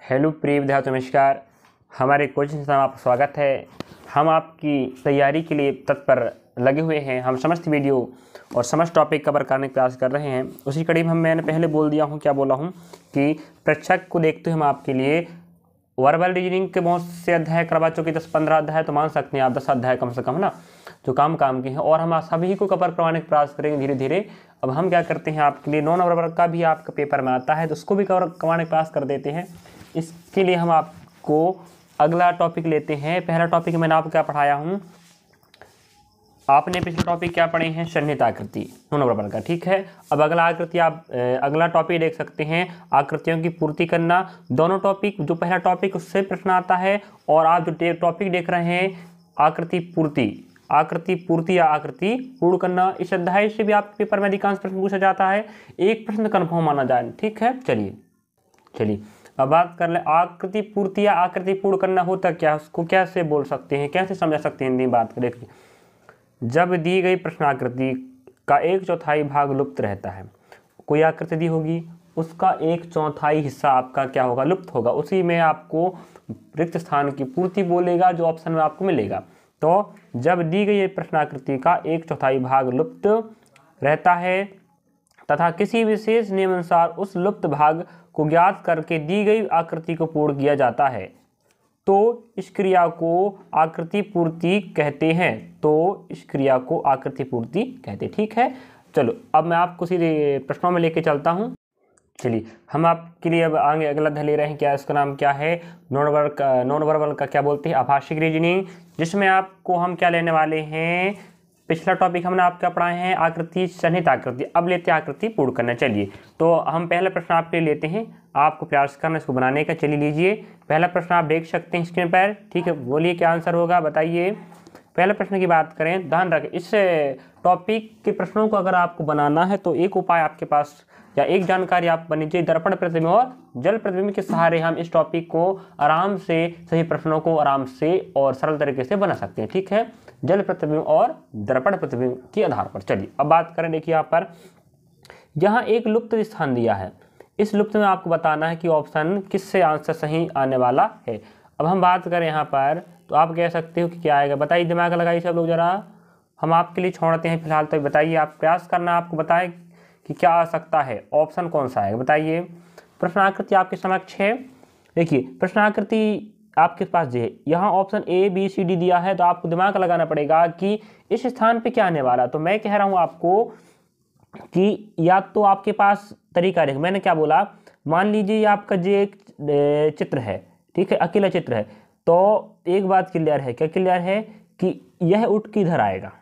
Hello प्रिय विद्यार्थियों, नमस्कार। हमारे कोचिंग संस्थान में आपका स्वागत है। हम आपकी तैयारी के लिए तत्पर लगे हुए हैं। हम समस्त वीडियो और समस्त टॉपिक कवर करने का प्रयास कर रहे हैं। उसी कड़ी में मैंने पहले बोल दिया हूँ, क्या बोला हूँ कि परीक्षक को देखते हुए हम आपके लिए वर्बल रीजनिंग के बहुत से अध्याय करवा चुके, 10-15 अध्याय तो मान सकते हैं आप, 10 अध्याय कम से कम ना, जो काम के हैं, और हम सभी को कवर करवाने का प्रयास करेंगे धीरे धीरे। अब हम क्या करते हैं, आपके लिए नॉन वर्बल का भी आपका पेपर में आता है तो उसको भी कवर करवाने का प्रयास कर देते हैं। इसके लिए हम आपको अगला टॉपिक लेते हैं। पहला टॉपिक मैंने आपको क्या पढ़ाया हूँ, आपने पिछले टॉपिक क्या पढ़े हैं, सन्निहित आकृति नॉन वर्बल का, ठीक है। अब अगला आकृति आप अगला टॉपिक देख सकते हैं, आकृतियों की पूर्ति करना। दोनों टॉपिक, जो पहला टॉपिक उससे प्रश्न आता है, और आप जो टॉपिक देख रहे हैं आकृति पूर्ति या आकृति पूर्ण करना, इस अध्याय से भी आपके पेपर में अधिकांश प्रश्न पूछा जाता है। एक प्रश्न कन्फर्म माना जाए, ठीक है। चलिए अब बात कर ले, आकृति पूर्ति या आकृति पूर्ण करना होता क्या, उसको कैसे बोल सकते हैं, कैसे समझा सकते हैं हिंदी में बात करें। जब दी गई प्रश्नाकृति का 1/4 भाग लुप्त रहता है, कोई आकृति दी होगी, उसका 1/4 हिस्सा आपका क्या होगा, लुप्त होगा, उसी में आपको रिक्त स्थान की पूर्ति बोलेगा, जो ऑप्शन में आपको मिलेगा। तो जब दी गई प्रश्नाकृति का 1/4 भाग लुप्त रहता है तथा किसी विशेष नियमानुसार उस लुप्त भाग को ज्ञात करके दी गई आकृति को पूर्ण किया जाता है, तो इस क्रिया को आकृति पूर्ति कहते हैं। ठीक है। चलो अब मैं आपको सीधे प्रश्नों में लेके चलता हूँ। चलिए हम आपके लिए अब आगे अगला अध्याय ले रहे हैं। क्या इसका नाम क्या है, नॉन वर्बल का क्या बोलते हैं, आभाषिक रीजनिंग, जिसमें आपको हम क्या लेने वाले हैं। पिछला टॉपिक हमने आपका पढ़ाए हैं आकृति सन्निहित आकृति, अब लेते हैं आकृति पूर्ण करना। चलिए तो हम पहला प्रश्न आपके लेते हैं, आपको प्रयास करना इसको बनाने का। चलिए लीजिए, पहला प्रश्न आप देख सकते हैं स्क्रीन पर, ठीक है। बोलिए क्या आंसर होगा, बताइए। पहले प्रश्न की बात करें, ध्यान रखें, इस टॉपिक के प्रश्नों को अगर आपको बनाना है तो एक उपाय आपके पास या एक जानकारी आप बनी चाहिए। दर्पण प्रतिबिंब और जल प्रतिबिंब के सहारे हम इस टॉपिक को आराम से, सही प्रश्नों को आराम से और सरल तरीके से बना सकते हैं, ठीक है। जल प्रतिबिंब और दर्पण प्रतिबिंब के आधार पर। चलिए अब बात करें, देखिए यहाँ पर यहाँ एक लुप्त स्थान दिया है, इस लुप्त में आपको बताना है कि ऑप्शन किससे आंसर सही आने वाला है। अब हम बात करें यहाँ पर, तो आप कह सकते हो कि क्या आएगा, बताइए, दिमाग लगाइए सब लोग जरा, हम आपके लिए छोड़ते हैं फिलहाल। तो बताइए, आप प्रयास करना, आपको बताएं कि क्या आ सकता है, ऑप्शन कौन सा आएगा, बताइए। प्रश्नाकृति आपके समक्ष है, देखिए प्रश्नाकृति आपके पास जो है, यहाँ ऑप्शन ABCD दिया है, तो आपको दिमाग लगाना पड़ेगा कि इस स्थान पे क्या आने वाला। तो मैं कह रहा हूँ आपको कि या तो आपके पास तरीका रहेगा, मैंने क्या बोला, मान लीजिए आपका जो एक चित्र है, ठीक है, अकेला चित्र है, तो एक बात क्लियर है, क्या क्लियर है कि यह उठ के इधर आएगा,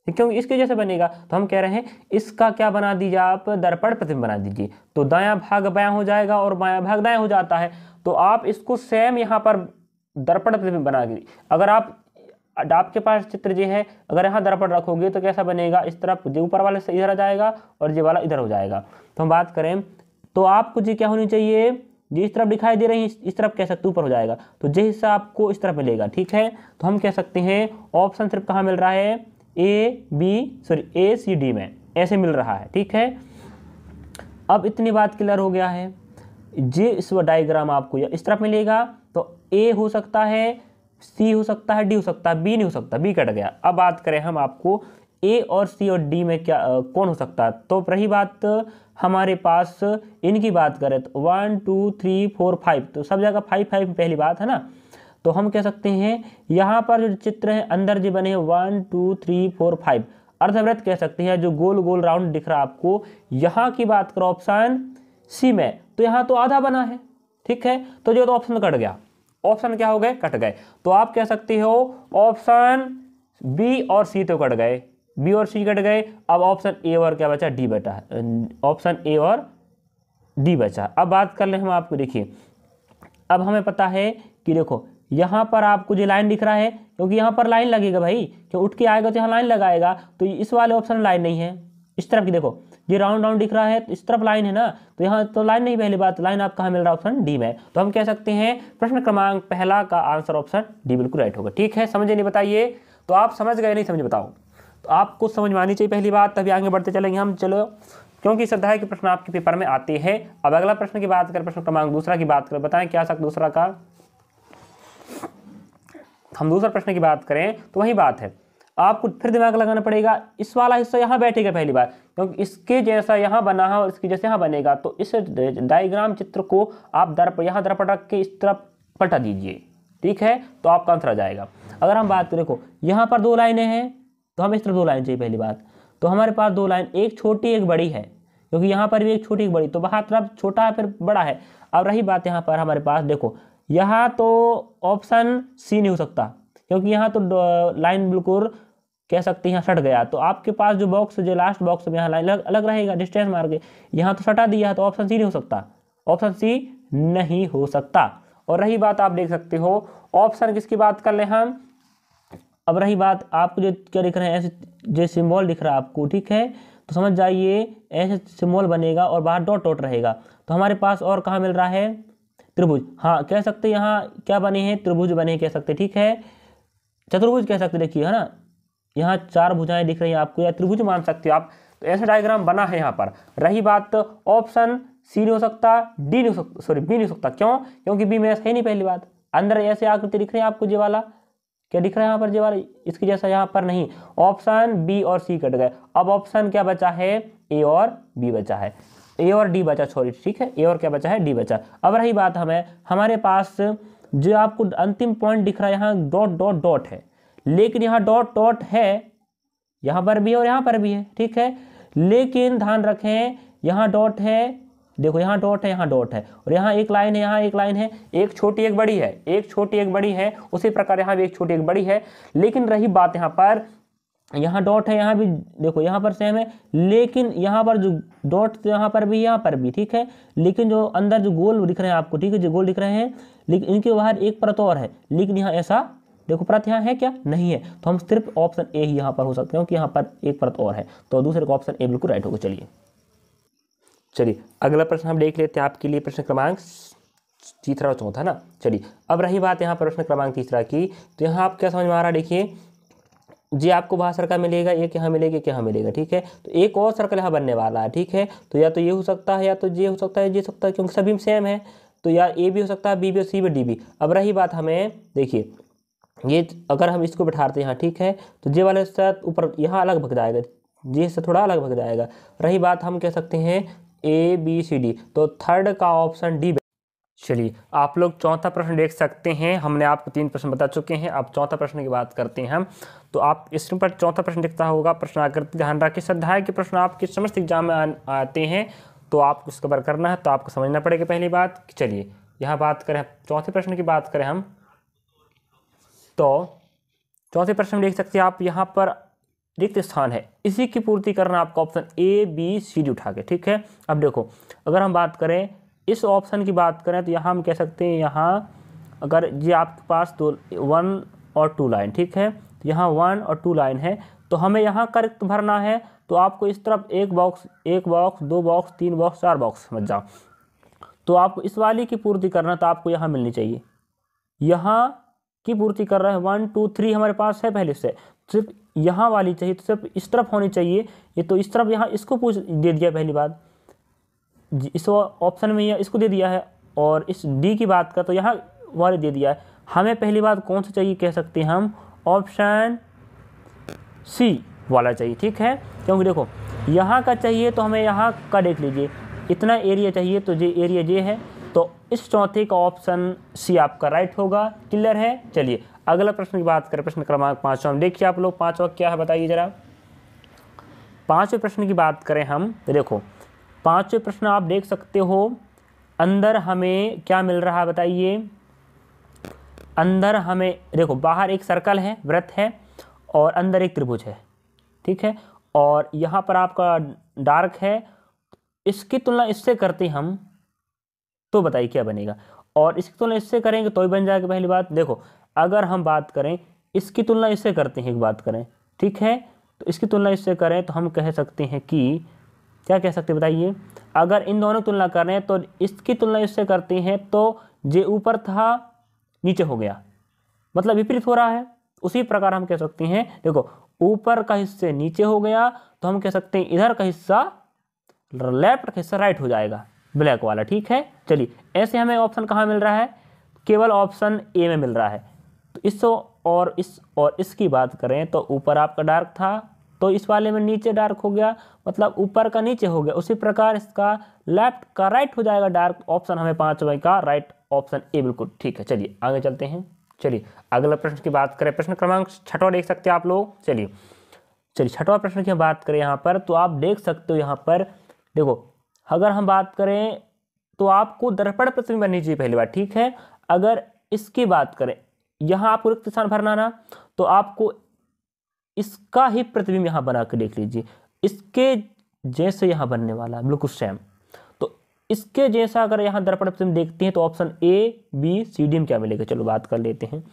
क्योंकि इसके जैसे बनेगा। तो हम कह रहे हैं इसका क्या बना दीजिए आप, दर्पण प्रतिबिंब बना दीजिए, तो दायां भाग बायां हो जाएगा और बायां भाग दायां हो जाता है। तो आप इसको सेम यहाँ पर दर्पण प्रतिबिंब बना दीजिए। अगर आपके पास चित्र जो है, अगर यहाँ दर्पण रखोगे तो कैसा बनेगा, इस तरफ जो ऊपर वाले से इधर आ जाएगा और ये वाला इधर हो जाएगा। तो हम बात करें तो आपको जी क्या होनी चाहिए, जिस तरफ दिखाई दे रही है इस तरफ कह सकते ऊपर हो जाएगा, तो जो हिस्सा आपको इस तरफ मिलेगा, ठीक है। तो हम कह सकते हैं ऑप्शन सिर्फ कहाँ मिल रहा है, ACD में ऐसे मिल रहा है, ठीक है। अब इतनी बात क्लियर हो गया है। जे इस डायग्राम आपको इस तरफ मिलेगा, तो A हो सकता है, C हो सकता है, D हो सकता है, B नहीं हो सकता, B कट गया। अब बात करें हम आपको A और C और D में क्या कौन हो सकता है। तो रही बात हमारे पास इनकी बात करें तो 1 2 3 4 5, तो सब जगह 5 पहली बात है ना। तो हम कह सकते हैं यहाँ पर जो चित्र है अंदर जो बने हैं 1 2 3 4 5 अर्धवृत्त कह सकते हैं, जो गोल गोल राउंड दिख रहा है आपको। यहाँ की बात करो ऑप्शन C में, तो यहाँ तो आधा बना है, ठीक है। तो जो तो ऑप्शन कट गया, ऑप्शन क्या हो गए, कट गए। तो आप कह सकते हो ऑप्शन B और C तो कट गए, B और C कट गए। अब ऑप्शन A और क्या बचा, D बचा, ऑप्शन A और D बचा। अब बात कर ले हम आपको, देखिए अब हमें पता है कि देखो यहाँ पर आपको जो लाइन दिख रहा है, क्योंकि यहाँ पर लाइन लगेगा भाई, क्यों उठ के आएगा तो यहाँ लाइन लगाएगा, तो इस वाले ऑप्शन में लाइन नहीं है। इस तरफ की देखो, ये राउंड दिख रहा है, तो इस तरफ लाइन है ना, तो यहाँ तो लाइन नहीं, पहली बात लाइन आप कहाँ मिल रहा है, ऑप्शन D में। तो हम कह सकते हैं प्रश्न क्रमांक पहला का आंसर ऑप्शन D बिल्कुल राइट होगा, ठीक है। समझे नहीं, बताइए। तो आप समझ गए नहीं, समझे बताओ। तो आपको समझ में आनी चाहिए पहली बात, तभी आगे बढ़ते चलेंगे हम। चलो क्योंकि इस अध्याय के प्रश्न आपके पेपर में आते हैं। अब अगला प्रश्न की बात करें, प्रश्न क्रमांक दूसरा की बात करें, बताएं क्या सकता दूसरा का। हम दूसरा प्रश्न की बात करें तो वही बात है, आपको फिर दिमाग लगाना पड़ेगा। इस वाला हिस्सा यहाँ बैठेगा पहली बार, क्योंकि इसके जैसा यहाँ बना है और इसके जैसे यहाँ बनेगा, तो इस डायग्राम चित्र को आप यहाँ दर्पण रख के इस तरफ पलटा दीजिए, ठीक है, तो आपका आंसर आ जाएगा। अगर हम बात करें, देखो यहाँ पर 2 लाइनें हैं, तो हमें इस तरफ 2 लाइन चाहिए पहली बात, तो हमारे पास 2 लाइन, एक छोटी एक बड़ी है, क्योंकि यहाँ पर भी एक छोटी एक बड़ी, तो वहाँ तरफ छोटा है फिर बड़ा है। अब रही बात यहाँ पर हमारे पास, देखो यहाँ तो ऑप्शन सी नहीं हो सकता, क्योंकि यहाँ तो लाइन बिल्कुल कह सकते हैं यहाँ सट गया, तो आपके पास जो बॉक्स, जो लास्ट बॉक्स में यहाँ लाइन अलग रहेगा डिस्टेंस मार के, यहाँ तो सटा दिया है, तो ऑप्शन सी नहीं हो सकता, ऑप्शन सी नहीं हो सकता। और रही बात, आप देख सकते हो ऑप्शन किसकी बात कर ले हम। अब रही बात, आपको जो क्या दिख रहे हैं, ऐसे जो सिंबल दिख रहा है आपको, ठीक है, तो समझ जाइए ऐसे सिंबल बनेगा और बाहर डॉट डॉट रहेगा। तो हमारे पास और कहाँ मिल रहा है, त्रिभुज, हाँ कह सकते यहाँ क्या बने हैं, त्रिभुज बने कह सकते, ठीक है, चतुर्भुज कह सकते, देखिए है ना, यहाँ 4 भुजाएं दिख रही हैं आपको, या त्रिभुज मान सकते हो आप। तो ऐसा डायग्राम बना है यहाँ पर। रही बात, ऑप्शन सी नहीं हो सकता, डी नहीं हो सकता, सॉरी बी नहीं हो सकता, क्यों, क्योंकि बी में ऐसा है नहीं। पहली बात, अंदर ऐसे आकृति दिख रही है आपको, ये वाला क्या दिख रहा है यहाँ पर, ये वाला इसके जैसा यहाँ पर नहीं। ऑप्शन बी और सी कट गए, अब ऑप्शन क्या बचा है, ए और बी बचा है, ए और डी बचा, सॉरी ठीक है, ए और क्या बचा है, डी बचा। अब रही बात हमारे पास जो आपको अंतिम पॉइंट दिख रहा है, यहाँ डॉट डॉट डॉट है, लेकिन यहाँ डॉट डॉट है, यहाँ पर भी और यहाँ पर भी है, ठीक है, लेकिन ध्यान रखें यहाँ डॉट है, देखो यहाँ डॉट है, यहाँ डॉट है, और यहाँ एक लाइन है, यहाँ एक लाइन है, एक छोटी एक बड़ी है, एक छोटी एक बड़ी है, उसी प्रकार यहाँ भी एक छोटी एक बड़ी है। लेकिन रही बात यहाँ पर, यहाँ डॉट है, यहाँ भी देखो यहाँ पर सेम है, लेकिन यहाँ पर जो डॉट यहाँ पर भी, ठीक है, लेकिन जो अंदर जो गोल दिख रहे हैं आपको, ठीक है, जो गोल दिख रहे हैं, लेकिन इनके बाहर एक परत और है, लेकिन यहाँ ऐसा देखो परत यहाँ है क्या, नहीं है, तो हम सिर्फ ऑप्शन ए ही यहाँ पर हो सकते हैं, क्योंकि यहाँ पर एक परत और है, तो दूसरे का ऑप्शन ए बिल्कुल राइट होगा। चलिए अगला प्रश्न हम देख लेते हैं आपके लिए, प्रश्न क्रमांक तीसरा और चौथा ना। चलिए अब रही बात यहाँ पर प्रश्न क्रमांक तीसरा की, तो यहाँ आप क्या समझ में आ रहा है, देखिए जी आपको वहाँ सर्कल मिलेगा, एक यहाँ मिलेगा, एक यहाँ मिलेगा, ठीक है, तो एक और सर्कल यहाँ बनने वाला है, ठीक है, तो या तो ये हो सकता है, या तो ये हो सकता है, ये हो सकता है, क्योंकि सभी में सेम है, तो या ए भी हो सकता है, बी भी, सी भी, डी भी। अब रही बात हमें, देखिए ये अगर हम इसको बिठाते हैं यहाँ, ठीक है, तो ये वाले साथ ऊपर यहाँ अलग भग जाएगा, ये से थोड़ा अलग भग जाएगा। रही बात, हम कह सकते हैं ए बी सी डी, तो थर्ड का ऑप्शन डी। चलिए आप लोग चौथा प्रश्न देख सकते हैं, हमने आपको 3 प्रश्न बता चुके हैं, अब चौथा प्रश्न की बात करते हैं हम। तो आप इस पर चौथा प्रश्न दिखता होगा, प्रश्न आकृति, ध्यान रखिए इस अध्याय के प्रश्न आपके समस्त एग्जाम में आते हैं, तो आपको इसको कवर करना है, तो आपको समझना पड़ेगा पहली बात। चलिए यहाँ बात करें चौथे प्रश्न की बात करें हम, तो चौथे प्रश्न में देख सकते हैं आप, यहाँ पर रिक्त स्थान है, इसी की पूर्ति करना आपका option A B C D उठा के, ठीक है। अब देखो अगर हम बात करें इस ऑप्शन की बात करें, तो यहाँ हम कह सकते हैं, यहाँ अगर ये आपके पास 1 और 2 लाइन, ठीक है, तो यहाँ 1 और 2 लाइन है, तो हमें यहाँ का रिक्त भरना है, तो आपको इस तरफ एक बॉक्स, 2 बॉक्स, 3 बॉक्स, 4 बॉक्स समझ जाओ, तो आपको इस वाली की पूर्ति करना, तो आपको यहाँ मिलनी चाहिए, यहाँ की पूर्ति कर रहा है 1 2 3 हमारे पास है पहले से, सिर्फ यहाँ वाली चाहिए, तो सिर्फ इस तरफ होनी चाहिए, ये तो इस तरफ यहाँ इसको दे दिया पहली बात, इस ऑप्शन में इसको दे दिया है, और इस डी की बात कर तो यहाँ वाले दे दिया है। हमें पहली बात कौन सा चाहिए, कह सकते हैं हम ऑप्शन सी वाला चाहिए, ठीक है, क्योंकि देखो यहाँ का चाहिए, तो हमें यहाँ का देख लीजिए इतना एरिया चाहिए, तो ये एरिया ये है, तो इस चौथे का ऑप्शन सी आपका राइट होगा। क्लियर है। चलिए अगला प्रश्न की बात करें, प्रश्न क्रमांक 5वां। देखिए आप लोग 5वां क्या है बताइए जरा। 5वें प्रश्न की बात करें हम, तो देखो 5वें प्रश्न आप देख सकते हो, अंदर हमें क्या मिल रहा है बताइए। अंदर हमें देखो बाहर एक सर्कल है, वृत्त है, और अंदर एक त्रिभुज है, ठीक है, और यहाँ पर आपका डार्क है। इसकी तुलना इससे करते हम तो बताइए क्या बनेगा, और इसकी तुलना इससे करेंगे तो ही बन जाएगा। पहली बात देखो, अगर हम बात करें इसकी तुलना इससे करते हैं, एक बात करें, ठीक है, तो इसकी तुलना इससे करें तो हम कह सकते हैं कि क्या कह सकते हैं बताइए। अगर इन दोनों की तुलना करें तो इसकी तुलना इससे करते हैं तो जे ऊपर था नीचे हो गया, मतलब विपरीत हो रहा है। उसी प्रकार हम कह सकते हैं देखो ऊपर का हिस्से नीचे हो गया, तो हम कह सकते हैं इधर का हिस्सा लेफ्ट का हिस्सा राइट हो जाएगा, ब्लैक वाला, ठीक है। चलिए ऐसे हमें ऑप्शन कहाँ मिल रहा है, केवल ऑप्शन ए में मिल रहा है। तो इस और इसकी बात करें तो ऊपर आपका डार्क था, तो इस वाले में नीचे डार्क हो गया, मतलब ऊपर का नीचे हो गया। उसी प्रकार इसका लेफ्ट का राइट हो जाएगा डार्क। ऑप्शन हमें 5वें का राइट ऑप्शन ए बिल्कुल ठीक है। चलिए आगे चलते हैं। चलिए अगला प्रश्न की बात करें, प्रश्न क्रमांक 6वां देख सकते हैं आप लोग। चलिए 6वां प्रश्न की बात करें यहाँ पर, तो आप देख सकते हो यहाँ पर देखो, अगर हम बात करें तो आपको दर्पण प्रतिबिंब बननी चाहिए पहली बार, ठीक है। अगर इसकी बात करें, यहाँ आपको रिक्त स्थान भरना ना, तो आपको इसका ही प्रतिबिंब यहाँ बना के देख लीजिए, इसके जैसे यहाँ बनने वाला बिल्कुल सेम। तो इसके जैसा अगर यहाँ दर्पण प्रतिबिंब देखते हैं तो option A B C D में क्या मिलेगा, चलो बात कर लेते हैं।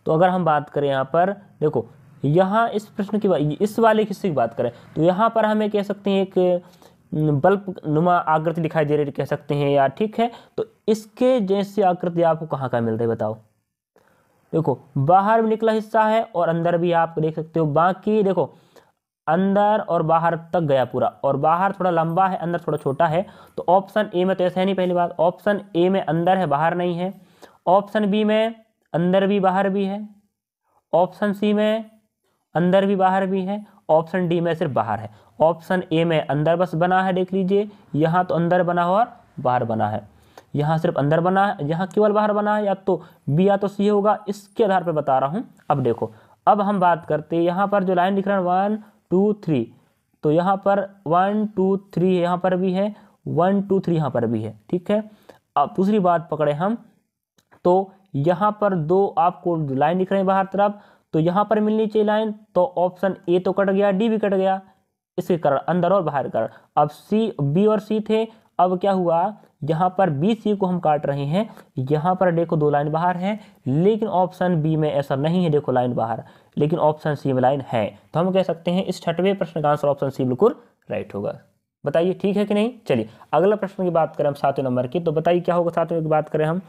तो अगर हम बात करें यहाँ पर देखो, यहाँ इस प्रश्न की इस वाले हिस्से की बात करें तो यहाँ पर हमें कह सकते हैं एक बल्ब नुमा आकृति दिखाई दे रही कह सकते हैं यार, ठीक है। तो इसके जैसी आकृति आपको कहाँ कहाँ मिल रही है बताओ। देखो बाहर भी निकला हिस्सा है और अंदर भी आप देख सकते हो। बाकी देखो अंदर और बाहर तक गया पूरा, और बाहर थोड़ा लंबा है अंदर थोड़ा छोटा है। तो ऑप्शन ए में तो ऐसा है नहीं, पहली बात ऑप्शन ए में अंदर है बाहर नहीं है। ऑप्शन बी में अंदर भी बाहर भी है। ऑप्शन सी में अंदर भी बाहर भी है। ऑप्शन डी में सिर्फ बाहर है। ऑप्शन ए में अंदर बस बना है, देख लीजिए यहाँ तो अंदर बना हो और बाहर बना है, यहाँ सिर्फ अंदर बना है, यहाँ केवल बाहर बना है। या तो बी या तो सी होगा, इसके आधार पर बता रहा हूँ। अब देखो, अब हम बात करते हैं यहाँ पर जो लाइन दिख रहा है 1 2 3, तो यहाँ पर 1 2 3 यहाँ पर भी है, 1 2 3 यहाँ पर भी है, ठीक है। अब दूसरी बात पकड़े हम, तो यहाँ पर दो आपको लाइन दिख रही है बाहर तरफ, तो यहाँ पर मिलनी चाहिए लाइन। तो ऑप्शन ए तो कट गया, डी भी कट गया, इसके कारण अंदर और बाहर कारण। अब सी बी और सी थे, अब क्या हुआ यहाँ पर बी सी को हम काट रहे हैं। यहाँ पर देखो दो लाइन बाहर है, लेकिन ऑप्शन बी में ऐसा नहीं है, देखो लाइन बाहर, लेकिन ऑप्शन सी में लाइन है। तो हम कह सकते हैं इस 6वें प्रश्न का आंसर ऑप्शन सी बिल्कुल राइट होगा। बताइए ठीक है कि नहीं। चलिए अगला प्रश्न की बात करें हम 7वें नंबर की, तो बताइए क्या होगा 7वें की बात करें हम।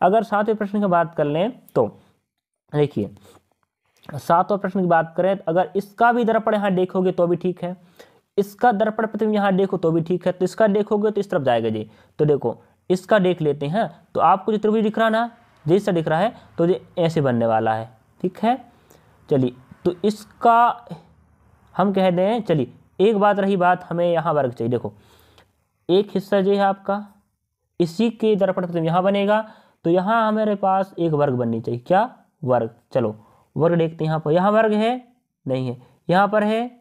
अगर 7वें प्रश्न की बात कर लें तो देखिए 7वां प्रश्न की बात करें, अगर इसका भी दर्पण यहाँ देखोगे तो भी ठीक है, इसका दर्पण प्रतिबिंब यहाँ देखो तो भी ठीक है। तो इसका देखोगे तो इस तरफ जाएगा जी। तो देखो इसका देख लेते हैं, तो आपको जो त्रिभुज दिख रहा ना, जैसा दिख रहा है तो ये ऐसे बनने वाला है, ठीक है। चलिए तो इसका हम कह दें, चलिए एक बात रही बात, हमें यहाँ वर्ग चाहिए। देखो एक हिस्सा जो है आपका, इसी के दर्पण प्रतिबिंब यहाँ बनेगा, तो यहाँ हमारे पास एक वर्ग बननी चाहिए। क्या वर्ग, चलो वर्ग देखते हैं। यहाँ पर यहाँ वर्ग है नहीं है, यहाँ पर है,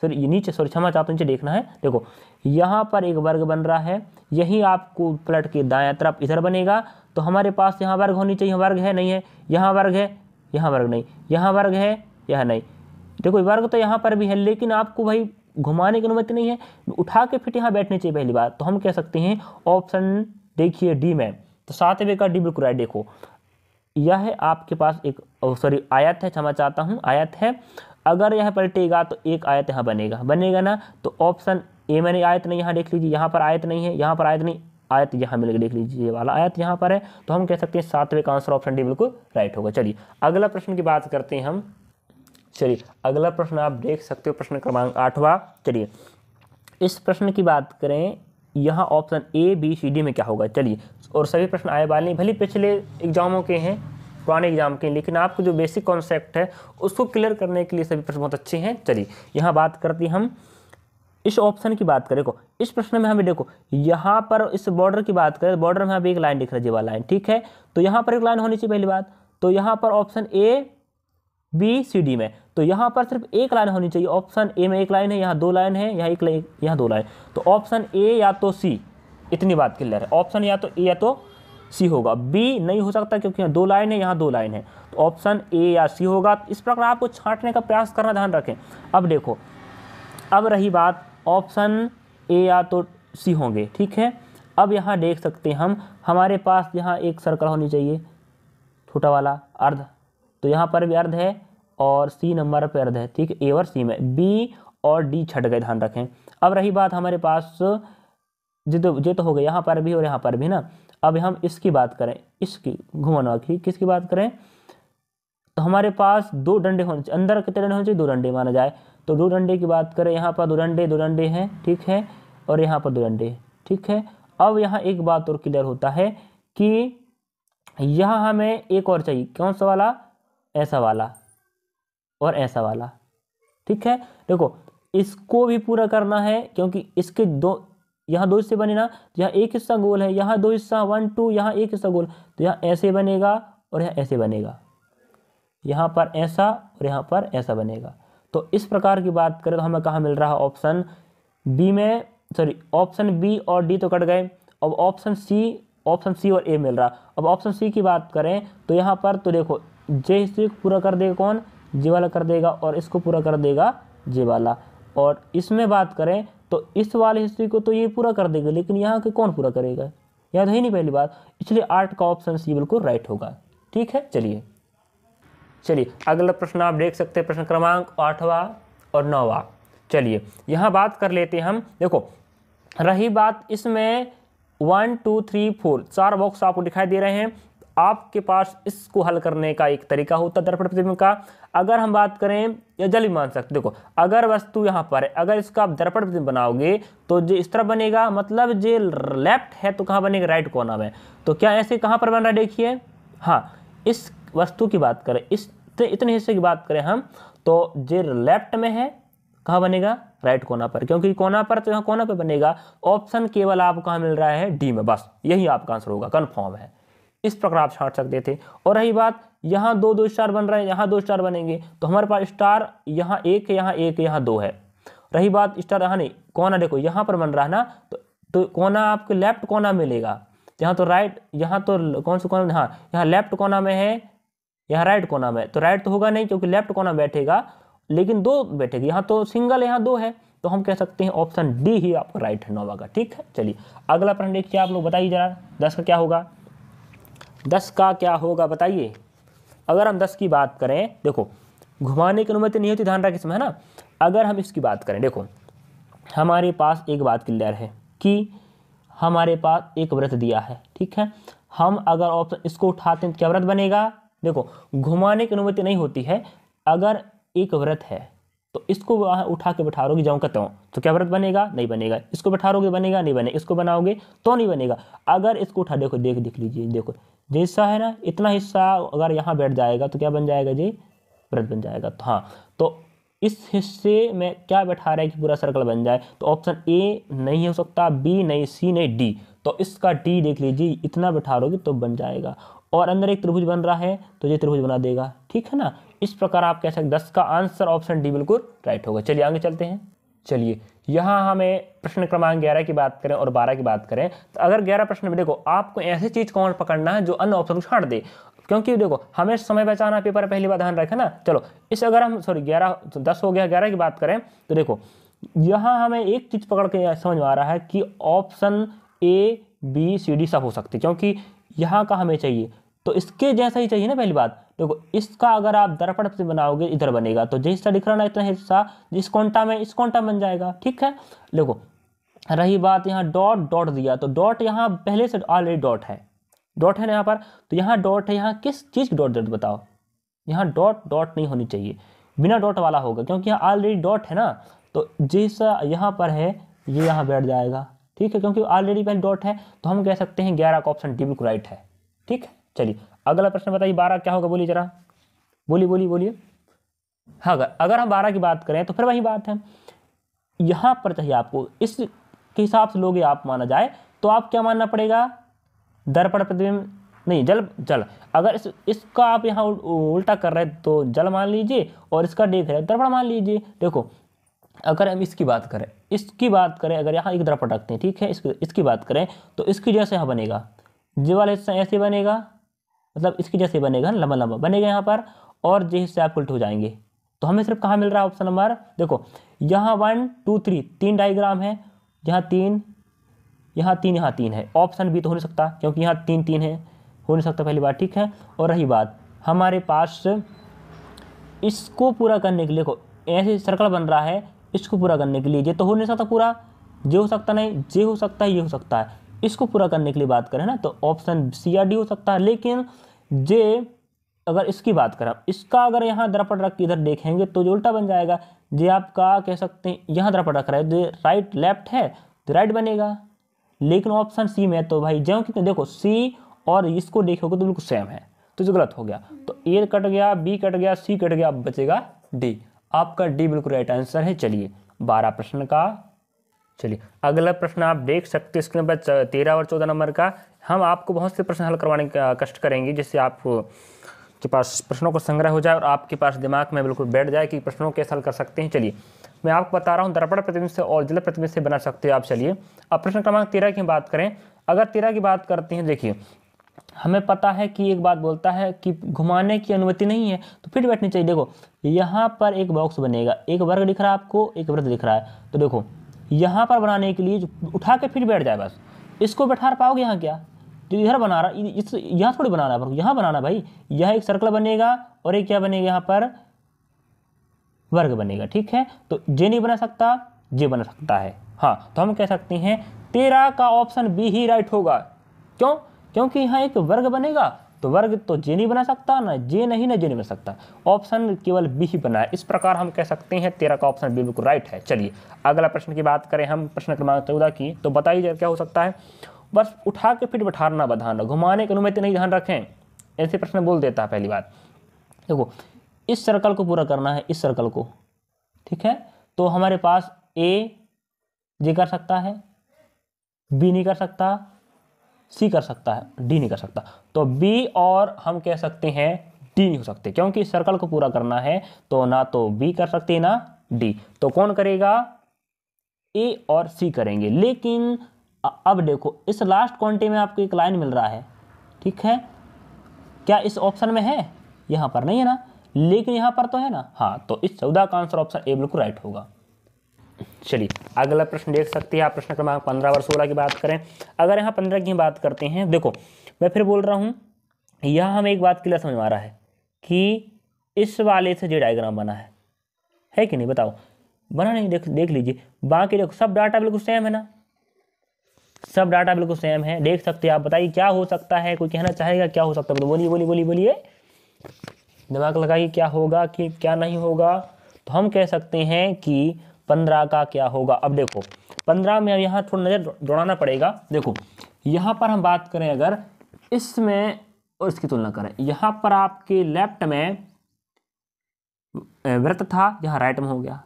फिर ये नीचे सॉरी क्षमा चाहता हूँ नीचे देखना है। देखो यहाँ पर एक वर्ग बन रहा है, यही आपको पलट के दाएं तरफ इधर बनेगा। तो हमारे पास यहाँ वर्ग होनी चाहिए, वर्ग है नहीं है, यहाँ वर्ग है, यहाँ वर्ग नहीं, यहाँ वर्ग है, यह नहीं। देखो वर्ग तो यहाँ पर भी है, लेकिन आपको भाई घुमाने की अनुमति नहीं है, उठा के फिर यहाँ बैठनी चाहिए पहली बात। तो हम कह सकते हैं ऑप्शन देखिए डी में, तो 7वें का डी बिल्कुल राइट। देखो यह है आपके पास एक सॉरी आयत है, क्षमा चाहता हूँ आयत है। अगर यह पलटेगा तो एक आयत यहाँ बनेगा ना। तो ऑप्शन ए में आयत नहीं, यहाँ देख लीजिए यहाँ पर आयत नहीं है, यहाँ पर आयत नहीं, आयत यहाँ मिलेगा, देख लीजिए ये वाला आयत यहाँ पर है। तो हम कह सकते हैं 7वें का आंसर ऑप्शन डी बिल्कुल राइट होगा। चलिए अगला प्रश्न की बात करते हैं हम। चलिए अगला प्रश्न आप देख सकते हो, प्रश्न क्रमांक 8वां। चलिए इस प्रश्न की बात करें, यहाँ option A B C D में क्या होगा। चलिए और सभी प्रश्न आए वाले भले पिछले एग्जामों के हैं, पुराने एग्जाम के, लेकिन आपको जो बेसिक कॉन्सेप्ट है उसको क्लियर करने के लिए सभी प्रश्न बहुत अच्छे हैं। चलिए यहाँ बात करते हैं हम इस ऑप्शन की बात करें। इस प्रश्न में हमें देखो यहाँ पर इस बॉर्डर की बात करें, बॉर्डर में अभी एक लाइन दिख रही है, ये वाला लाइन, ठीक है। तो यहाँ पर एक लाइन होनी चाहिए पहली बात। तो यहाँ पर option A B C D में, तो यहाँ पर सिर्फ एक लाइन होनी चाहिए। ऑप्शन ए में एक लाइन है, यहाँ दो लाइन है, यहाँ एक लाइन, यहाँ दो लाइन। तो ऑप्शन ए या तो सी, इतनी बात क्लियर है। ऑप्शन या तो ए या तो सी होगा, बी नहीं हो सकता क्योंकि यहाँ दो लाइन है, यहाँ दो लाइन है। तो ऑप्शन ए या सी होगा। इस प्रकार आपको छांटने का प्रयास करना, ध्यान रखें। अब देखो अब रही बात, ऑप्शन ए या तो सी होंगे, ठीक है। अब यहाँ देख सकते हैं हम, हमारे पास यहाँ एक सर्कल होनी चाहिए छोटा वाला अर्ध, तो यहाँ पर भी अर्ध है और सी नंबर पर अर्ध है, ठीक है। ए और सी में बी और डी छट गए, ध्यान रखें। अब रही बात हमारे पास ये तो हो गया यहाँ पर भी और यहाँ पर भी ना। अब हम इसकी बात करें, इसकी घुमाना की किसकी बात करें, तो हमारे पास दो डंडे होने चाहिए। अंदर कितने डंडे होने चाहिए, दो डंडे माना जाए। तो दो डंडे की बात करें, यहाँ पर दो डंडे हैं, ठीक है। और यहाँ पर 2 डंडे, ठीक है। अब यहाँ एक बात और क्लियर होता है कि यहाँ हमें एक और चाहिए, कौन सा वाला, ऐसा वाला और ऐसा वाला, ठीक है। देखो इसको भी पूरा करना है क्योंकि इसके यहाँ 2 हिस्से बने ना, तो यहाँ एक हिस्सा गोल है, यहाँ 2 हिस्सा 1 2, यहाँ एक हिस्सा गोल, तो यहाँ ऐसे बनेगा और यहाँ ऐसे बनेगा, यहाँ पर ऐसा और यहाँ पर ऐसा बनेगा। तो इस प्रकार की बात करें तो हमें कहाँ मिल रहा है, ऑप्शन बी में, सॉरी ऑप्शन बी और डी तो कट गए, अब ऑप्शन सी और ए मिल रहा। अब ऑप्शन सी की बात करें तो यहाँ पर तो देखो जे हिस्से को पूरा कर देगा कौन, जे वाला कर देगा, और इसको पूरा कर देगा जे वाला। और इसमें बात करें तो इस वाले हिस्से को तो ये पूरा कर देगा, लेकिन यहाँ के कौन पूरा करेगा, याद है नहीं पहली बात, इसलिए 8 का ऑप्शन सी बिल्कुल राइट होगा, ठीक है। चलिए अगला प्रश्न आप देख सकते हैं, प्रश्न क्रमांक 8वां और 9वां। चलिए यहाँ बात कर लेते हैं हम। देखो रही बात इसमें 1 2 3 4 4 बॉक्स आपको दिखाई दे रहे हैं। आपके पास इसको हल करने का एक तरीका होता है दर्पण प्रतिबिंब का। अगर हम बात करें या जल्दी मान सकते, देखो अगर वस्तु यहाँ पर है, अगर इसका आप दर्पण प्रतिबिंब बनाओगे तो जो इस तरफ बनेगा, मतलब जो लेफ्ट है तो कहाँ बनेगा, राइट कोना में। तो क्या ऐसे कहाँ पर बन रहा है, देखिए, हाँ इस वस्तु की बात करें, इस इतने हिस्से की बात करें हम, तो जो लेफ्ट में है कहाँ बनेगा, राइट कोना पर, क्योंकि कोना पर तो यहाँ कोना पे बनेगा। ऑप्शन केवल आपको कहाँ मिल रहा है, डी में, बस यही आपका आंसर होगा, कन्फर्म है। इस प्रकार आप छांट सकते थे। और रही बात यहाँ 2 2 स्टार बन रहे हैं, यहाँ 2 स्टार बनेंगे, तो हमारे पास स्टार यहाँ 1 है, यहाँ 1 है, यहाँ 2 है। रही बात स्टार यहाँ नहीं, कोना देखो यहाँ पर बन रहा है ना, तो कोना आपके लेफ्ट कोना मिलेगा, यहाँ तो राइट, यहाँ तो कौन सा कोना, हाँ यहाँ लेफ्ट कोना में है, यहाँ राइट कोना में, तो राइट तो होगा नहीं क्योंकि लेफ्ट कोना बैठेगा, लेकिन 2 बैठेगी, यहाँ तो सिंगल, यहाँ 2 है, तो हम कह सकते हैं ऑप्शन डी ही आपका राइट है 9वां का, ठीक है। चलिए अगला प्रश्न देखिए, आप लोग बताइए जरा 10 का क्या होगा, 10 का क्या होगा बताइए। अगर हम 10 की बात करें, देखो घुमाने की अनुमति नहीं होती, ध्यान रखें इसमें, है ना। अगर हम इसकी बात करें, देखो हमारे पास एक बात क्लियर है कि हमारे पास एक वृत्त दिया है, ठीक है। हम अगर ऑप्शन इसको उठाते हैं तो क्या वृत्त बनेगा, देखो घुमाने की अनुमति नहीं होती है। अगर एक वृत्त है तो इसको वहाँ उठा के बैठाओगे जाऊँ कहता हूँ, तो क्या वृत्त बनेगा, नहीं बनेगा। इसको बैठाओगे बनेगा, नहीं बनेगा। इसको बनाओगे तो नहीं बनेगा। अगर इसको उठा, देखो देख लीजिए, देखो जैसा है ना, इतना हिस्सा अगर यहाँ बैठ जाएगा तो क्या बन जाएगा जी, वृत्त बन जाएगा। तो हाँ, तो इस हिस्से में क्या बैठा रहा है कि पूरा सर्कल बन जाए, तो ऑप्शन ए नहीं हो सकता, बी नहीं, सी नहीं, डी। तो इसका डी देख लीजिए, इतना बैठा लोगे तो बन जाएगा। और अंदर एक त्रिभुज बन रहा है तो ये त्रिभुज बना देगा, ठीक है ना। इस प्रकार आप कह सकते 10 का आंसर ऑप्शन डी बिल्कुल राइट होगा। चलिए आगे चलते हैं। चलिए यहाँ हमें प्रश्न क्रमांक 11 की बात करें और 12 की बात करें, तो अगर 11 प्रश्न में देखो आपको ऐसी चीज कौन पकड़ना है जो अन्य ऑप्शन को छांट दे, क्योंकि देखो हमें समय बचाना पेपर पहली बात ध्यान रखें ना। चलो इस अगर हम 10 हो गया, 11 की बात करें तो देखो यहाँ हमें एक चीज पकड़ के समझ में आ रहा है कि option A B C D सब हो सकते, क्योंकि यहाँ का हमें चाहिए तो इसके जैसा ही चाहिए ना। पहली बात देखो, इसका अगर आप दर्पण से बनाओगे इधर बनेगा, तो जो हिस्सा दिख रहा ना इतना हिस्सा जिस कोंटा में, इस कोंटा बन जाएगा, ठीक है। देखो रही बात यहाँ डॉट दिया, तो डॉट यहाँ पहले से ऑलरेडी डॉट है ना यहाँ पर, तो यहाँ डॉट है। यहाँ किस चीज़ की डॉट बताओ, यहाँ डॉट नहीं होनी चाहिए, बिना डॉट वाला होगा, क्योंकि यहाँ ऑलरेडी डॉट है ना। तो जैसा यहाँ पर है ये यहाँ बैठ जाएगा, ठीक है, क्योंकि ऑलरेडी पहले डॉट है। तो हम कह सकते हैं 11 का ऑप्शन डी बिल्कुल राइट है, ठीक है। चलिए अगला प्रश्न बताइए, 12 क्या होगा, बोलिए जरा, बोलिए। हाँ अगर हम 12 की बात करें तो फिर वही बात है, यहाँ पर चाहिए आपको इसके हिसाब से लोगे आप माना जाए तो आप क्या मानना पड़ेगा, दर्पण प्रतिबिंब नहीं, जल। अगर इसका आप यहाँ उल्टा कर रहे हैं तो जल मान लीजिए, और इसका देख रहे हैं दर्पण मान लीजिए। देखो अगर हम इसकी बात करें, अगर यहाँ एक दर्पण रखते हैं, ठीक है, इसकी बात करें तो इसकी जैसे यहाँ बनेगा, जे वाला हिस्सा ऐसे बनेगा, मतलब इसकी जैसे बनेगा, लंबा बनेगा यहाँ पर, और जे हिस्से आप उल्टे हो जाएंगे। तो हमें सिर्फ कहाँ मिल रहा है ऑप्शन नंबर, देखो यहाँ 1 2 3 3 डायग्राम है, यहाँ 3 है। ऑप्शन बी तो हो नहीं सकता, क्योंकि यहाँ 3 3 है, हो नहीं सकता पहली बात, ठीक है। और रही बात हमारे पास इसको पूरा करने के लिए, देखो ऐसे सर्कल बन रहा है, इसको पूरा करने के लिए ये तो हो नहीं सकता पूरा, जे हो सकता नहीं, जे हो सकता है, ये हो सकता है। इसको पूरा करने के लिए बात करें ना तो ऑप्शन सी या डी हो सकता है। लेकिन जे अगर इसकी बात करें, इसका अगर यहाँ दर्पण रख के इधर देखेंगे तो जो उल्टा बन जाएगा। जे आपका कह सकते हैं यहाँ दर्पण रख रहा है, जो राइट लेफ्ट है, राइट बनेगा। लेकिन ऑप्शन सी में तो भाई जो कितने देखो सी और इसको देखोगे तो बिल्कुल सेम है, तो जो गलत हो गया। तो ए कट गया, बी कट गया, सी कट गया, अब बचेगा डी। आपका डी बिल्कुल राइट आंसर है। चलिए 12 प्रश्न का। चलिए अगला प्रश्न आप देख सकते हैं, इसके नंबर 13 और 14 नंबर का। हम आपको बहुत से प्रश्न हल करवाने का कष्ट करेंगे, जिससे आपके पास प्रश्नों का संग्रह हो जाए और आपके पास दिमाग में बिल्कुल बैठ जाए कि प्रश्नों कैसे हल कर सकते हैं। चलिए मैं आपको बता रहा हूँ, दर्पण प्रतिबिंब से और जल प्रतिबिंब से बना सकते हो आप। चलिए अब प्रश्न क्रमांक 13 की बात करें। अगर 13 की बात करते हैं, देखिए हमें पता है कि एक बात बोलता है कि घुमाने की अनुमति नहीं है, तो फिट बैठनी चाहिए। देखो यहाँ पर एक बॉक्स बनेगा, एक वर्ग दिख रहा है आपको, एक वृत्त दिख रहा है। तो देखो यहाँ पर बनाने के लिए उठा के फिट बैठ जाए, बस इसको बैठा पाओगे यहाँ क्या, जो इधर बना रहा इस यहाँ थोड़ी बनाना है, यहाँ बनाना भाई। यह एक सर्कल बनेगा और एक क्या बनेगा, यहाँ पर वर्ग बनेगा। ठीक है, तो जे नहीं बना सकता, जे बना सकता है। हाँ, तो हम कह सकते हैं 13 का ऑप्शन बी ही राइट होगा। क्यों? क्योंकि यहाँ एक वर्ग बनेगा, तो वर्ग तो जे नहीं बना सकता, ना जे नहीं, ना जे नहीं बना सकता। ऑप्शन केवल बी ही बना है। इस प्रकार हम कह सकते हैं 13 का ऑप्शन बी बिल्कुल राइट है। चलिए अगला प्रश्न की बात करें हम, प्रश्न क्रमांक 14 की। तो बताइए क्या हो सकता है। बस उठा के फिट बैठाना बधाना, घुमाने की अनुमति नहीं, ध्यान रखें। ऐसे प्रश्न बोल देता है। पहली बात देखो, इस सर्कल को पूरा करना है, इस सर्कल को। ठीक है, तो हमारे पास ए जे कर सकता है, बी नहीं कर सकता, सी कर सकता है, डी नहीं कर सकता। तो बी और हम कह सकते हैं डी नहीं हो सकते, क्योंकि इस सर्कल को पूरा करना है, तो ना तो बी कर सकते ना डी। तो कौन करेगा, ए और सी करेंगे। लेकिन अब देखो इस लास्ट क्वांटिटी में आपको एक लाइन मिल रहा है। ठीक है, क्या इस ऑप्शन में है? यहाँ पर नहीं है ना, लेकिन यहाँ पर तो है ना। हाँ, तो इस 14 का आंसर ऑप्शन ए बिल्कुल राइट होगा। चलिए अगला प्रश्न देख सकते हैं आप, प्रश्न क्रमांक 15 और 16 की बात करें। अगर यहाँ 15 की बात करते हैं, देखो मैं फिर बोल रहा हूँ, यहाँ हमें एक बात क्लियर समझ में आ रहा है कि इस वाले से जो डायग्राम बना है कि नहीं, बताओ बना नहीं? देख लीजिए, बाकी देखो सब डाटा बिल्कुल सेम है ना, सब डाटा बिल्कुल सेम है। देख सकते हैं आप, बताइए क्या हो सकता है, कोई कहना चाहेगा क्या हो सकता है? तो बोलिए बोलिए बोलिए बोलिए, दिमाग लगाइए, क्या होगा कि क्या नहीं होगा। तो हम कह सकते हैं कि 15 का क्या होगा। अब देखो 15 में यहाँ थोड़ा नज़र दौड़ाना पड़ेगा। देखो यहाँ पर हम बात करें, अगर इसमें और इसकी तुलना करें, यहाँ पर आपके लेफ्ट में वृत्त था, यहाँ राइट में हो गया,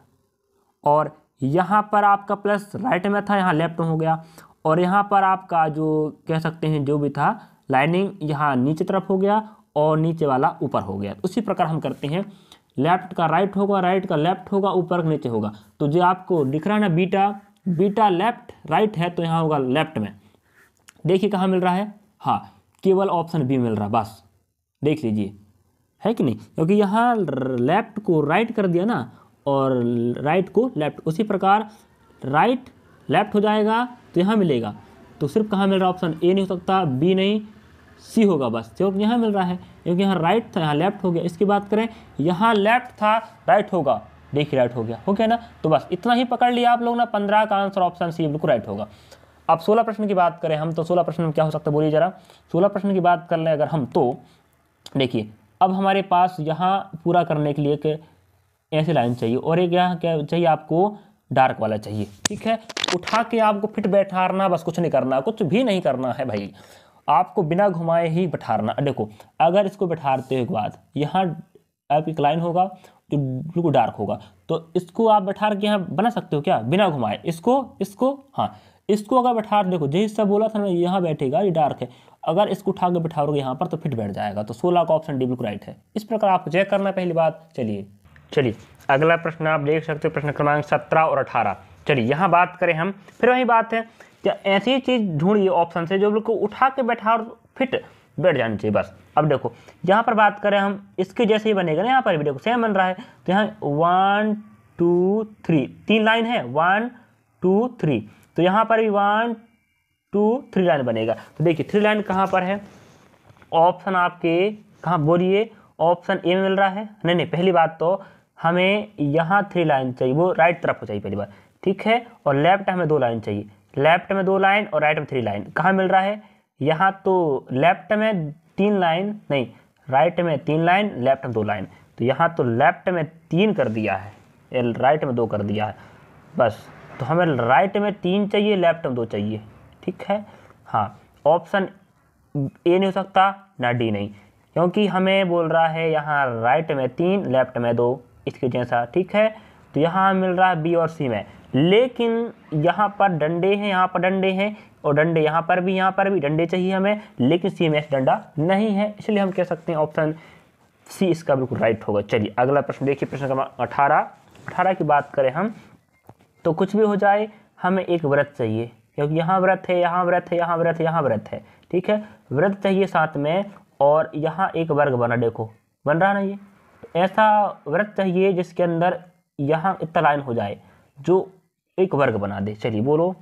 और यहाँ पर आपका प्लस राइट में था, यहाँ लेफ्ट में हो गया, और यहाँ पर आपका जो कह सकते हैं जो भी था लाइनिंग, यहाँ नीचे तरफ हो गया और नीचे वाला ऊपर हो गया। उसी प्रकार हम करते हैं, लेफ्ट का राइट होगा, राइट का लेफ्ट होगा, ऊपर का नीचे होगा। तो जो आपको दिख रहा है ना बीटा, बीटा लेफ्ट राइट है, तो यहाँ होगा लेफ्ट में। देखिए कहाँ मिल रहा है, हाँ केवल ऑप्शन बी मिल रहा है, बस देख लीजिए, है कि नहीं? क्योंकि यहाँ लेफ्ट को राइट कर दिया ना, और राइट को लेफ्ट, उसी प्रकार राइट लेफ्ट हो जाएगा, तो यहाँ मिलेगा। तो सिर्फ कहाँ मिल रहा है, ऑप्शन ए नहीं हो सकता, बी नहीं, सी होगा बस, क्योंकि यहाँ मिल रहा है, क्योंकि यहाँ राइट था, यहाँ लेफ्ट हो गया। इसकी बात करें, यहाँ लेफ्ट था, राइट होगा, देखिए राइट हो गया ना। तो बस इतना ही पकड़ लिया आप लोग ना, 15 का आंसर ऑप्शन सी बिल्कुल राइट होगा। अब 16 प्रश्न की बात करें हम, तो 16 प्रश्न में क्या हो सकता है बोलिए जरा। 16 प्रश्न की बात कर लें अगर हम, तो देखिए अब हमारे पास यहाँ पूरा करने के लिए एक ऐसी लाइन चाहिए, और एक यहाँ क्या चाहिए आपको, डार्क वाला चाहिए। ठीक है, उठा के आपको फिट बैठाना, बस कुछ नहीं करना, कुछ भी नहीं करना है भाई, आपको बिना घुमाए ही बैठाना। देखो अगर इसको बैठाते हो के बाद यहाँ आप एक लाइन होगा जो बिल्कुल डार्क होगा, तो इसको आप बैठा के यहाँ बना सकते हो क्या, बिना घुमाए। इसको हाँ, इसको अगर बैठा, देखो जो हिस्सा बोला था ना यहाँ बैठेगा, ये डार्क है, अगर इसको उठा के बैठाओगे यहाँ पर तो फिट बैठ जाएगा। तो 16 का ऑप्शन डी बिल्कुल राइट है। इस प्रकार आपको चेक करना है पहली बात। चलिए अगला प्रश्न आप देख सकते हो, प्रश्न क्रमांक 17 और 18। चलिए यहाँ बात करें हम, फिर वही बात है कि ऐसी चीज़ ढूंढिए ऑप्शन से जो बिल्कुल उठा के बैठा और फिट बैठ जानी चाहिए बस। अब देखो यहाँ पर बात करें हम, इसके जैसे ही बनेगा ना, यहाँ पर भी देखो सेम बन रहा है। तो यहाँ 1 2 3 तीन लाइन है, 1 2 3, तो यहाँ पर भी 1 2 3 लाइन बनेगा। तो देखिए 3 लाइन कहाँ पर है, ऑप्शन आपके कहाँ बोलिए, ऑप्शन ए में मिल रहा है। नहीं, पहली बात तो हमें यहाँ 3 लाइन चाहिए, वो राइट तरफ हो चाहिए पहली बात, ठीक है। और लेफ्ट हमें 2 लाइन चाहिए, लेफ्ट में 2 लाइन और राइट में 3 लाइन। कहाँ मिल रहा है, यहाँ तो लेफ्ट में 3 लाइन नहीं, राइट में 3 लाइन, लेफ्ट में 2 लाइन। तो यहाँ तो लेफ्ट में 3 कर दिया है, राइट में 2 कर दिया है, बस तो हमें राइट में 3 चाहिए, लेफ्ट में 2 चाहिए, ठीक है। हाँ, ऑप्शन ए नहीं हो सकता, ना डी नहीं, क्योंकि हमें बोल रहा है यहाँ राइट में 3, लेफ्ट में 2, इसके जैसा, ठीक है। तो यहाँ मिल रहा है बी और सी में, लेकिन यहाँ पर डंडे हैं, यहाँ पर डंडे हैं, और डंडे यहाँ पर भी डंडे चाहिए हमें, लेकिन सी में डंडा नहीं है, इसलिए हम कह सकते हैं ऑप्शन सी इसका बिल्कुल राइट होगा। चलिए अगला प्रश्न देखिए, प्रश्न क्रमांक 18 की बात करें हम, तो कुछ भी हो जाए हमें एक वृत्त चाहिए, क्योंकि यहाँ वृत्त है, यहाँ वृत्त है, यहाँ वृत्त है, यहाँ वृत्त है, ठीक है। वृत्त चाहिए साथ में, और यहाँ एक वर्ग बना, देखो बन रहा ना ये, तो ऐसा वृत्त चाहिए जिसके अंदर यहाँ इतना लाइन हो जाए जो एक वर्ग बना दे। चलिए बोलो,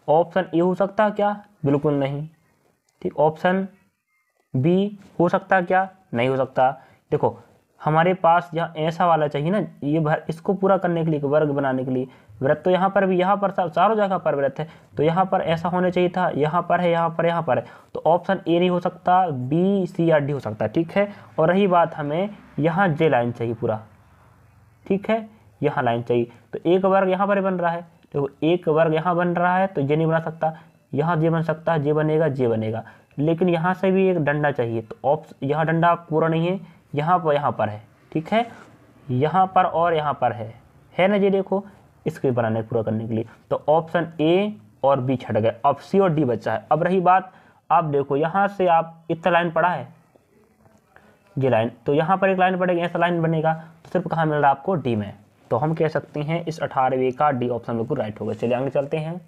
ऑप्शन ए हो सकता क्या? बिल्कुल नहीं, ठीक। ऑप्शन बी हो सकता क्या? नहीं हो सकता। देखो हमारे पास यहाँ ऐसा वाला चाहिए ना, ये इसको पूरा करने के लिए, वर्ग बनाने के लिए, वृत्त तो यहाँ पर भी, यहाँ पर चारों जगह पर वृत्त है, तो यहाँ पर ऐसा होना चाहिए था, यहाँ पर है, यहाँ पर, यहाँ पर है, तो ऑप्शन ए नहीं हो सकता, बी, सी या डी हो सकता है, ठीक है। और रही बात, हमें यहाँ जे लाइन चाहिए पूरा, ठीक है, यहाँ लाइन चाहिए, तो एक वर्ग यहाँ पर बन रहा है, देखो एक वर्ग यहाँ बन रहा है, तो जे नहीं बना सकता, यहाँ जे बन सकता है, जे बनेगा, जे बनेगा, लेकिन यहाँ से भी एक डंडा चाहिए, तो यहाँ डंडा पूरा नहीं है, यहाँ पर है, ठीक है, यहाँ पर और यहाँ पर है ना, ये देखो इसके बनाने पूरा करने के लिए, तो ऑप्शन ए और बी छट गए, अब सी और डी बचा है। अब रही बात, आप देखो यहाँ से आप इतना लाइन पड़ा है, ये लाइन, तो यहाँ पर एक लाइन पड़ेगी, ऐसा लाइन बनेगा, तो सिर्फ कहाँ मिल रहा है आपको? डी में। तो हम कह सकते हैं इस 18वें का डी ऑप्शन बिल्कुल राइट होगा। चलिए आगे चलते हैं।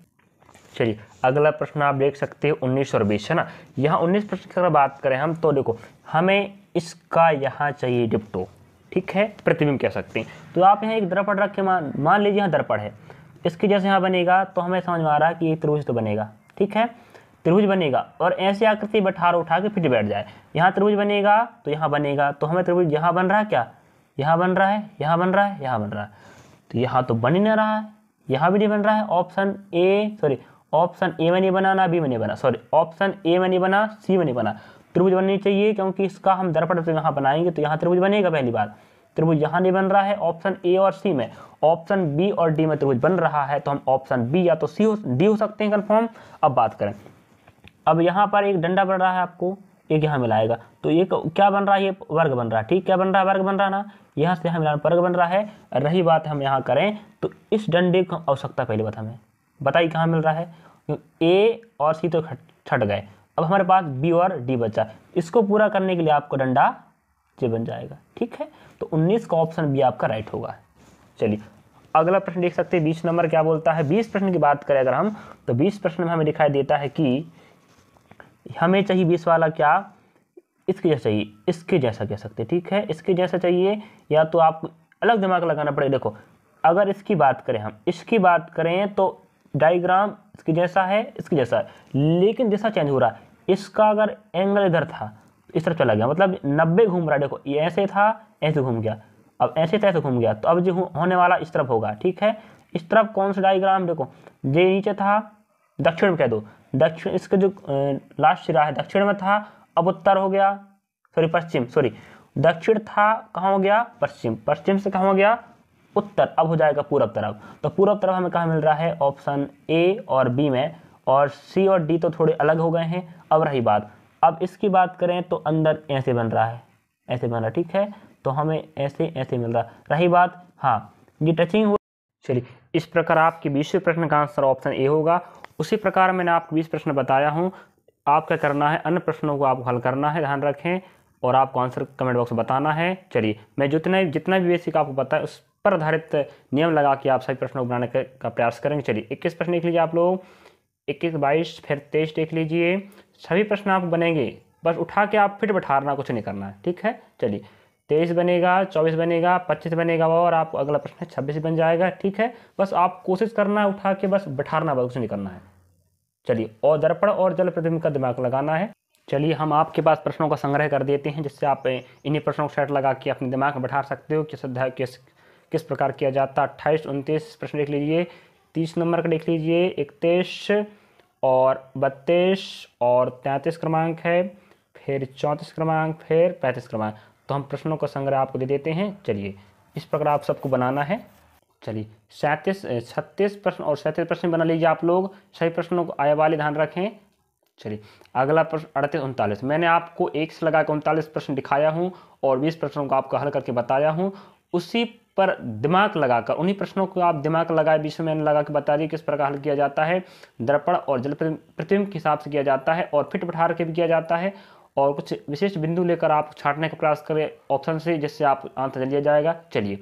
चलिए अगला प्रश्न आप देख सकते हैं 19 और 20, है ना। यहाँ 19 प्रश्न की अगर बात करें हम, तो देखो हमें इसका यहाँ चाहिए डिप्टो, ठीक है, प्रतिबिंब कह सकते हैं। तो आप यहाँ एक दर्पण रख के मान लीजिए यहाँ दर्पण है, इसके जैसे यहाँ बनेगा, तो हमें समझ में आ रहा है कि ये त्रिभुज तो बनेगा, ठीक है, त्रिभुज बनेगा, और ऐसे आकृति बैठा उठा के फिर बैठ जाए, यहाँ त्रिभुज बनेगा तो यहाँ बनेगा, तो हमें त्रिभुज यहाँ बन रहा है क्या? यहाँ बन रहा है, यहाँ बन रहा है, यहाँ बन रहा है, तो यहाँ तो बन ही नहीं रहा है, यहाँ भी नहीं बन रहा है। ऑप्शन ए में नहीं बना, ना बी में नहीं बना, ऑप्शन ए में नहीं बना, सी में नहीं बना। त्रिभुज बननी चाहिए, क्योंकि इसका हम दर्पण से यहाँ बनाएंगे तो यहाँ त्रिभुज बनेगा। पहली बात, त्रिभुज यहाँ नहीं बन रहा है ऑप्शन ए और सी में, ऑप्शन बी और डी में त्रिभुज बन रहा है, तो हम ऑप्शन बी या तो सी डी हो सकते हैं कन्फर्म। अब बात करें, अब यहाँ पर एक डंडा बन रहा है, आपको एक यहाँ मिलाएगा, तो ये क्या बन रहा है? ये वर्ग बन रहा है, ठीक, क्या बन रहा है? वर्ग बन रहा है ना, यहाँ से यहाँ मिलाना वर्ग बन रहा है। रही बात हम यहाँ करें तो इस डंडे की आवश्यकता, पहली बात हमें बताइए कहाँ मिल रहा है? ए और सी तो छट गए, अब हमारे पास बी और डी बचा, इसको पूरा करने के लिए आपको डंडा जे बन जाएगा, ठीक है। तो 19 का ऑप्शन बी आपका राइट होगा। चलिए अगला प्रश्न देख सकते हैं, 20 नंबर क्या बोलता है। 20 प्रश्न की बात करें अगर हम, तो 20 प्रश्न में हमें दिखाई देता है कि हमें चाहिए 20 वाला क्या? इसके जैसा चाहिए, इसके जैसा कह सकते हैं, ठीक है, इसके जैसा चाहिए, या तो आपको अलग दिमाग लगाना पड़ेगा। देखो अगर इसकी बात करें हम, इसकी बात करें तो डायग्राम इसके जैसा है, इसके जैसा है, लेकिन दिशा चेंज हो रहा है। इसका अगर एंगल इधर था तो इस तरफ चला गया, मतलब 90 घूम रहा है, देखो ये ऐसे था, ऐसे घूम गया, अब ऐसे था, ऐसे घूम गया, तो अब जो होने वाला इस तरफ होगा, ठीक है। इस तरफ कौन सा डायग्राम? देखो जे नीचे था, दक्षिण में कह दो, दक्षिण, इसका जो लास्ट सिरा है दक्षिण में था, अब उत्तर हो गया, पश्चिम, दक्षिण था, कहाँ हो गया? पश्चिम, पश्चिम से कहाँ हो गया? उत्तर, अब हो जाएगा पूर्व तरफ। तो पूर्व तरफ हमें कहाँ मिल रहा है? ऑप्शन ए और बी में, और सी और डी तो थोड़े अलग हो गए हैं। अब रही बात, अब इसकी बात करें तो अंदर ऐसे बन रहा है, ऐसे बन रहा है, ठीक है, तो हमें ऐसे ऐसे मिल रहा है। रही बात, हाँ ये टचिंग हो। चलिए इस प्रकार आपके 20वें प्रश्न का आंसर ऑप्शन ए होगा। उसी प्रकार मैंने आपको 20 प्रश्न बताया हूँ, आप क्या करना है, अन्य प्रश्नों को आपको हल करना है, ध्यान रखें, और आपको आंसर कमेंट बॉक्स में बताना है। चलिए मैं जितना भी बेसिक आपको पता है उस पर आधारित नियम लगा के आप सभी प्रश्नों को बनाने का प्रयास करेंगे। चलिए 21 प्रश्न देख लीजिए आप लोग, 21, 22, फिर 23 देख लीजिए, सभी प्रश्न आप बनेंगे, बस उठा के आप फिट बैठाना, कुछ नहीं करना है, ठीक है। चलिए 23 बनेगा, 24 बनेगा, 25 बनेगा, और आपको अगला प्रश्न 26 बन जाएगा, ठीक है। बस आप कोशिश करना है उठा के बस बैठाना, बस कुछ नहीं करना है। चलिए, और दर्पण और जल प्रतिबिंब का दिमाग लगाना है। चलिए हम आपके पास प्रश्नों का संग्रह कर देते हैं, जिससे आप इन्हीं प्रश्नों को सेट लगा के अपने दिमाग में बैठा सकते हो किस प्रकार किया जाता है। 28, 29 प्रश्न देख लीजिए, 30 नंबर का देख लीजिए, 31 और 32 और 33 क्रमांक है, फिर 34 क्रमांक, फिर 35 क्रमांक। तो हम प्रश्नों का संग्रह आपको दे देते हैं। चलिए इस प्रकार आप सबको बनाना है। चलिए 36 प्रश्न और 37 प्रश्न बना लीजिए आप लोग, सही प्रश्नों को आय वाले ध्यान रखें। चलिए अगला प्रश्न 38 39, मैंने आपको 1 से लगा के 39 प्रश्न दिखाया हूँ और 20 प्रश्नों को आपको हल करके बताया हूँ। उसी पर दिमाग लगाकर, उन्हीं प्रश्नों को आप दिमाग लगाए, बीच में मैंने लगा के बता दी किस प्रकार हल किया जाता है। दर्पण और जल प्रतिबिंब के हिसाब से किया जाता है और फिट बिठा के भी किया जाता है, और कुछ विशेष बिंदु लेकर आप छांटने का प्रयास करें ऑप्शन से, जिससे आप आंसर जल्दी आ जाएगा। चलिए